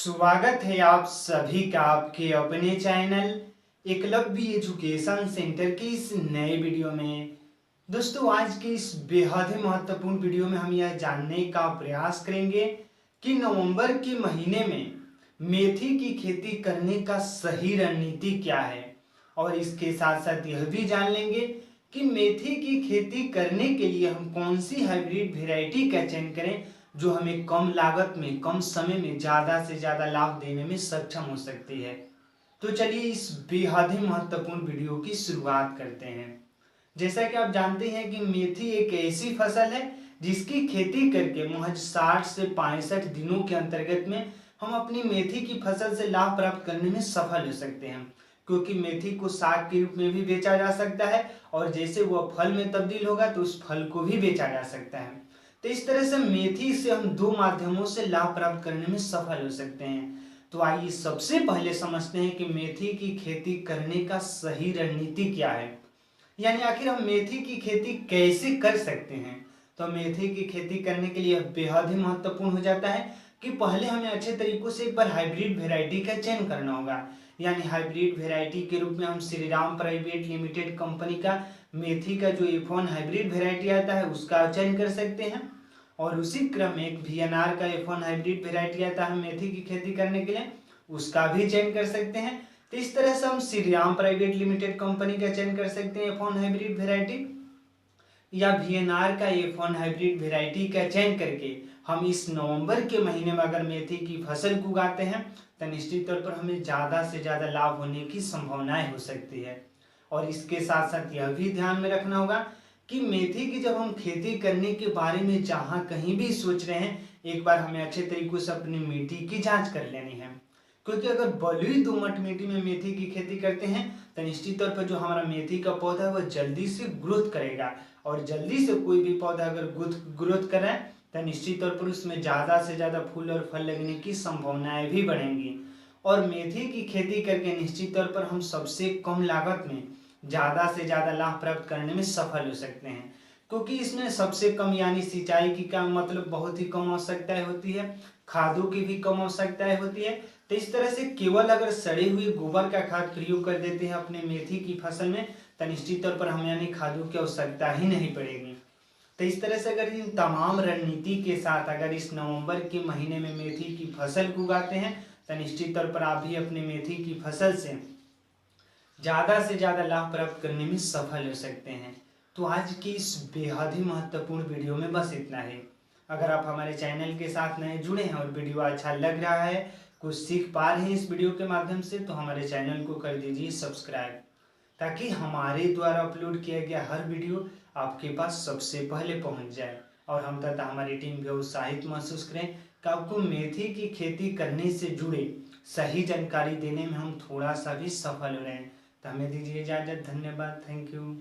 स्वागत है आप सभी का आपके अपने चैनल एकलव्य एजुकेशन सेंटर की इस नए वीडियो में। दोस्तों, आज की इस बेहद ही महत्वपूर्ण वीडियो में हम यह जानने का प्रयास करेंगे कि नवंबर के महीने में मेथी की खेती करने का सही रणनीति क्या है, और इसके साथ साथ यह भी जान लेंगे कि मेथी की खेती करने के लिए हम कौन सी हाइब्रिड वेराइटी का चयन करें जो हमें कम लागत में कम समय में ज़्यादा से ज़्यादा लाभ देने में सक्षम हो सकती है। तो चलिए इस बेहद ही महत्वपूर्ण वीडियो की शुरुआत करते हैं। जैसा कि आप जानते हैं कि मेथी एक ऐसी फसल है जिसकी खेती करके महज 60 से 65 दिनों के अंतर्गत में हम अपनी मेथी की फसल से लाभ प्राप्त करने में सफल हो सकते हैं, क्योंकि मेथी को साग के रूप में भी बेचा जा सकता है और जैसे वह फल में तब्दील होगा तो उस फल को भी बेचा जा सकता है। तो इस तरह से मेथी से हम दो माध्यमों से लाभ प्राप्त करने में सफल हो सकते हैं। तो आइए सबसे पहले समझते हैं कि मेथी की खेती करने का सही रणनीति क्या है, यानी आखिर हम मेथी की खेती कैसे कर सकते हैं। तो मेथी की खेती करने के लिए बेहद ही महत्वपूर्ण हो जाता है कि पहले हमें अच्छे तरीकों से एक बार हाइब्रिड वेराइटी का चयन करना होगा। यानी हाइब्रिड वेराइटी के रूप में हम श्रीराम प्राइवेट लिमिटेड कंपनी का मेथी का जो F1 हाइब्रिड वेराइटी आता है उसका चयन कर सकते हैं, और उसी क्रम में एक VNR का F1 हाइब्रिड वेराइटी आता है मेथी की खेती करने के लिए, उसका भी चयन कर सकते हैं। तो इस तरह से हम श्रीराम प्राइवेट लिमिटेड कंपनी का चयन कर सकते हैं F1 हाइब्रिड वेराइटी, या VNR का F1 हाइब्रिड वेराइटी का चयन करके हम इस नवंबर के महीने में अगर मेथी की फसल को उगाते हैं तो निश्चित तौर पर हमें ज़्यादा से ज़्यादा लाभ होने की संभावनाएं हो सकती है। और इसके साथ साथ यह भी ध्यान में रखना होगा कि मेथी की जब हम खेती करने के बारे में जहाँ कहीं भी सोच रहे हैं, एक बार हमें अच्छे तरीकों से अपनी मिट्टी की जांच कर लेनी है, क्योंकि अगर बलुई दोमट मिट्टी में मेथी की खेती करते हैं तो निश्चित तौर पर जो हमारा मेथी का पौधा है वह जल्दी से ग्रोथ करेगा, और जल्दी से कोई भी पौधा अगर ग्रोथ करे तो निश्चित तौर पर उसमें ज़्यादा से ज़्यादा फूल और फल लगने की संभावनाएं भी बढ़ेंगी। और मेथी की खेती करके निश्चित तौर पर हम सबसे कम लागत में ज़्यादा से ज़्यादा लाभ प्राप्त करने में सफल हो सकते हैं, क्योंकि इसमें सबसे कम यानी सिंचाई की का मतलब बहुत ही कम आवश्यकताएं होती है, खादों की भी कम आवश्यकताएं होती है। तो इस तरह से केवल अगर सड़े हुए गोबर का खाद प्रयोग कर देते हैं अपने मेथी की फसल में तो निश्चित तौर पर हमें यानी खादों की आवश्यकता ही नहीं पड़ेगी। तो इस तरह से अगर इन तमाम रणनीति के साथ अगर इस नवंबर के महीने में मेथी की फसल को उगाते हैं तो निश्चित तौर पर आप भी अपने मेथी की फसल से ज़्यादा से ज़्यादा लाभ प्राप्त करने में सफल हो सकते हैं। तो आज की इस बेहद ही महत्वपूर्ण वीडियो में बस इतना ही। अगर आप हमारे चैनल के साथ नए जुड़े हैं और वीडियो अच्छा लग रहा है, कुछ सीख पा रहे हैं इस वीडियो के माध्यम से, तो हमारे चैनल को कर दीजिए सब्सक्राइब, ताकि हमारे द्वारा अपलोड किया गया हर वीडियो आपके पास सबसे पहले पहुंच जाए और हम तथा हमारी टीम भी उत्साहित महसूस करें कि आपको मेथी की खेती करने से जुड़े सही जानकारी देने में हम थोड़ा सा भी सफल हो रहे हैं। तो हमें दीजिए इजाज़त। धन्यवाद। Thank you.